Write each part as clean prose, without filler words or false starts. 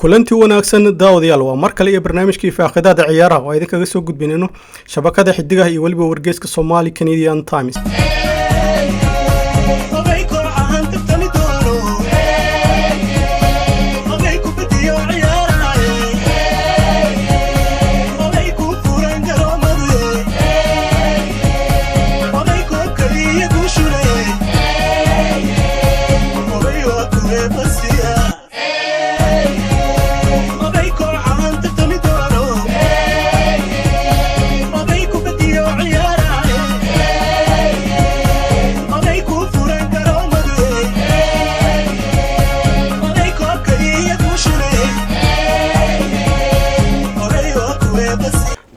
kulantii wanaagsan daawadayaal waa mar kale iyo barnaamijkii faaqidaada ciyaaraha oo idinkaga soo gudbinayno shabakada xidigaha iyo waliba wargeyska Somali Canadian Times.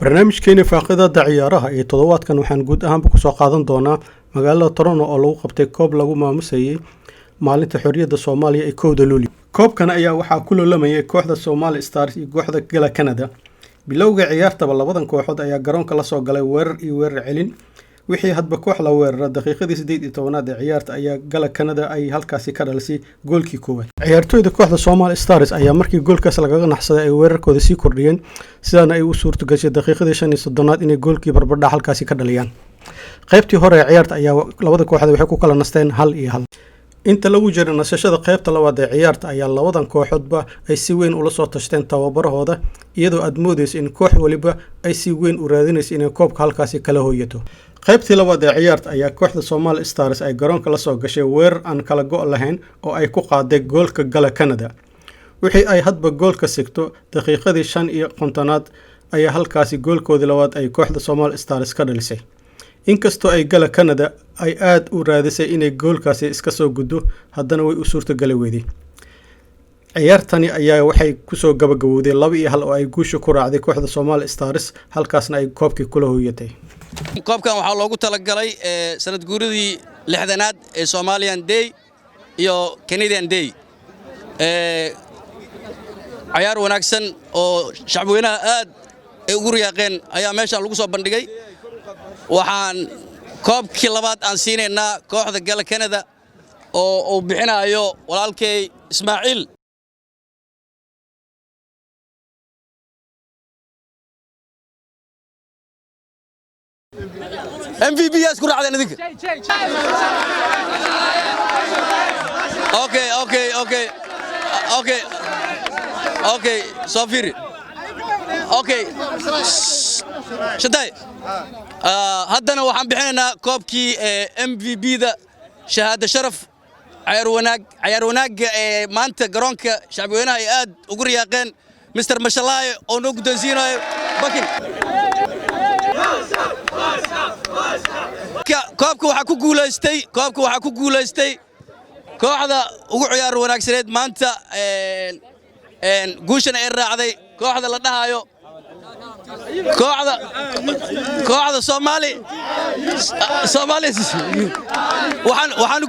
barnaamijkeena faaqidaada ciyaaraha ee toddobaadkan waxaan guud ahaanba ku soo qaadan doonaa magaalada Toronto oo lagu qabtay koob lagu maamusayay maalinta xorriyadda Soomaaliya ee 1 Luulyo. koobkan ayaa waxaa ku loolamay kooxda Somali Stars iyo kooxda Gala Canada. bilowga ciyaartaba labadan kooxood ayaa garoonka la soo galay weerar iyo weerar celin. wixii hadba koox la weerara daqiiqadii 18 ee ciyaarta ayaa Gala Canada ay halkaasi ka dhalisay goolkii koowaad. ciyaartoyda kooxda Somali Stars ayaa markii goolkaas laga naxsaday ay weerarkooda sii kordhiyeen sidana ay u suurto gashay daqiiqadii 35 inay goolkii barbardhac halkaasi ka dhaliyaan. qaybtii hore ee ciyaarta ayaa labada kooxood waxay ku kala nasteen 1-1. inta lagu jiray nasashada qaybta labaad ee ciyaarta ayaa labadan kooxoodba ay si weyn ula soo tashteen tababarahooda iyadoo aad moodayso in koox waliba ay si weyn u raadinayso inay koobka halkaasi kala hooyato. qaybtii labaad ee ciyaarta ayaa kooxda Somali Stars ay garoonka la soo gashay weerar aan kala go' lahayn oo ay ku qaaday goolka Gala Canada. wixii ay hadba goolka sigto daqiiqadii 55 ayaa halkaasi goolkoodii labaad ay kooxda Somali Stars ka dhalisay. inkastoo ay Gala Canada ay aad u raadisay inay goolkaasi iska soo guddo haddana way u suurtagali weydii. ciyaartani ayaa waxay ku soo gabagabowday 2-1 oo ay guusha ku raacday kooxda Somali Stars halkaasna ay koobkii kula hooyatay. koobkan waxaa loogu talagalay sanad guuridii 6aad ee Somalian Day iyo Canadian Day. ciyaar wanaagsan oo shacabweynaha aad ay ugu riyaaqeen ayaa meeshan lagu soo bandhigay. waxaan koobkii labaad aan siinaynaa kooxda Gala Canada oo uu bixinayo walaalkay Ismaaciil. MVP اسكو راعدين اديك اوكي صافيري اوكي شداي هادنا waxaan bixinaynaa koobkii MVP da shahaada sharaf ciyaar wanaag ee maanta garoonka shacabweynaha ay aad ugu riyaaqeen Mr. Mashalaaye oo noo guddoonsiinayo bakin koobka waxaa ku guulaystay kooxda ugu ciyaar wanaagsaneed maanta guushana ay raacday kooxda la dhahayo kooxda Somali waxaan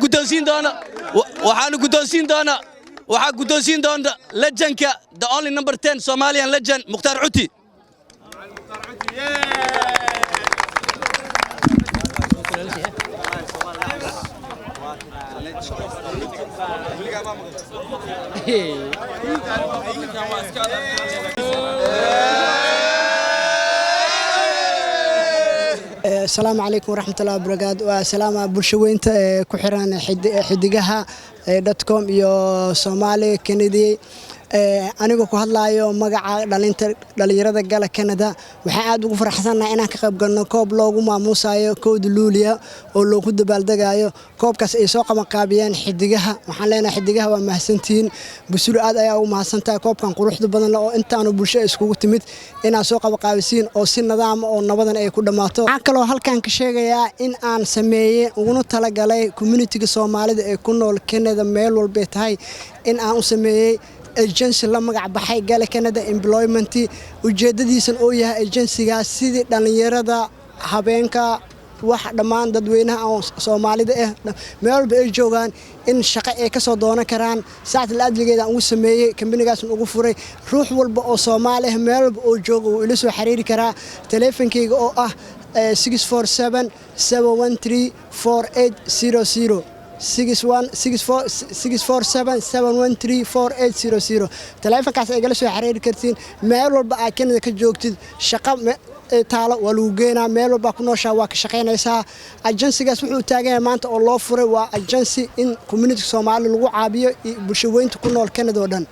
guddoonsiin doona legendka the only number 10 Somalian legend Mukhtar Uti. السلام عليكم ورحمة الله وبركاته والسلام برشوينت كحران حدقها .com iyo Somali Canada anigu ku hadlaayo magaca dhalinyarada Gala Canada waxaan aad ugu faraxsanahay inaan ka qayb galno koob loogu maamusayo 1 Luulyo oo loogu dabaaldagayo koobkaas ay soo qaban qaabiyeen xidigaha waxaan leenahay xidigaha waa mahadsantiin busulo aad ayaa u mahadsantahay koobkan quruxda badan oo intaanu bulshada iskugu timid inaan soo qaban qaabisiin oo si nidaam oo nabadan ay ku dhamaato waxaan kaloo halkan ka sheegayaa in aan sameeyay uguna talagalay community-ga Soomaalida ee ku nool Canada meel walba tahay in aan u sameeyay agency la magac baxay Gala Canada Employment ujeedadiisan oo yahay agency-gaas sidii dhalinyarada habeenka wax dhamaan dadweynaha Soomaalida meel walba ay joogaan in shaqo ay ka soo doonan karaan saacad la adligeeda ugu sameeyay company-gaas ugu furay ruux walba oo Soomaali ah meel walba oo jooga uu ila soo xiriiri karaa teleefankayga oo ah 647 713 4800 64647713480 taleefankaas ay gala soo xiriiri kartiin meel walba aad Canada ka joogtid shaqo taalo waa lagu geenaa meel walba ku nooshaa waa ka shaqaynaysaa agensigaas wuxuu taagan yahay maanta oo loo furay waa agency in community Soomaali lagu caabiyo bulshooyinka ku nool Canada oo dhan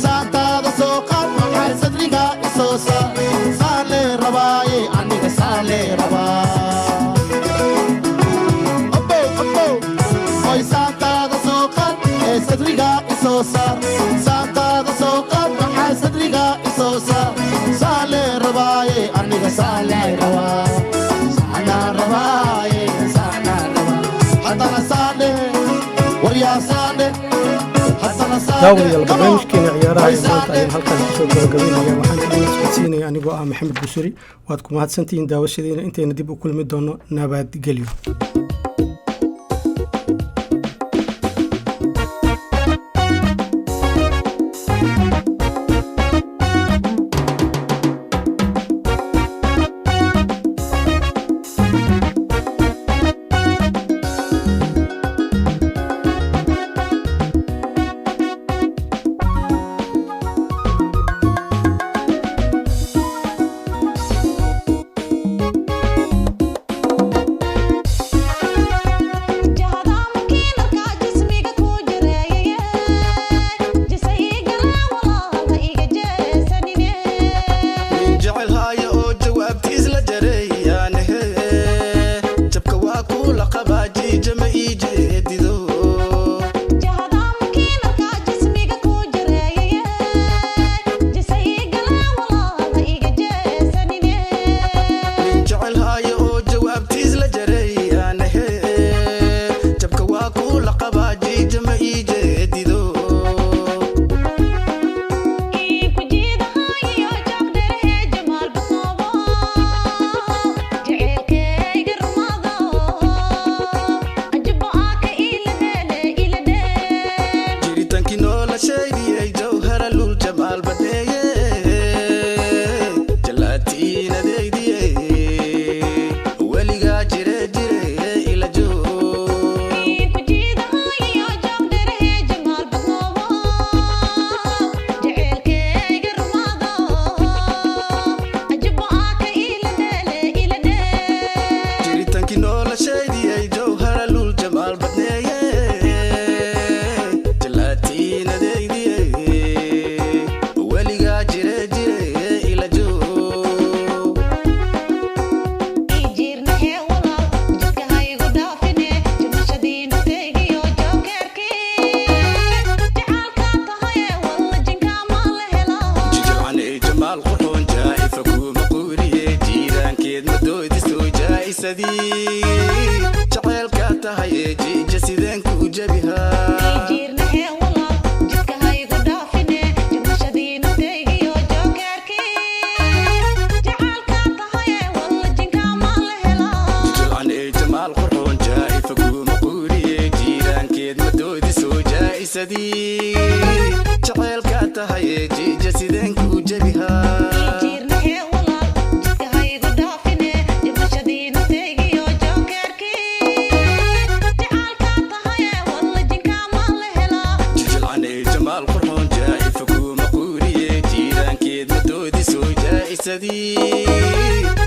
Santa da soqad daawadayaal barnaamijkeena ciyaaraha ee maanta ayaan halkan kusoo gabagabeynaya waxaan idin socodsiinaya anigoo ah maxamed busuri waad ku mahadsantihiin daawashadiina intayna dib u kulmi doono nabadgelyo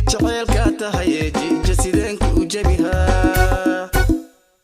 jaceylka tahay jidka sideen ku jabihaa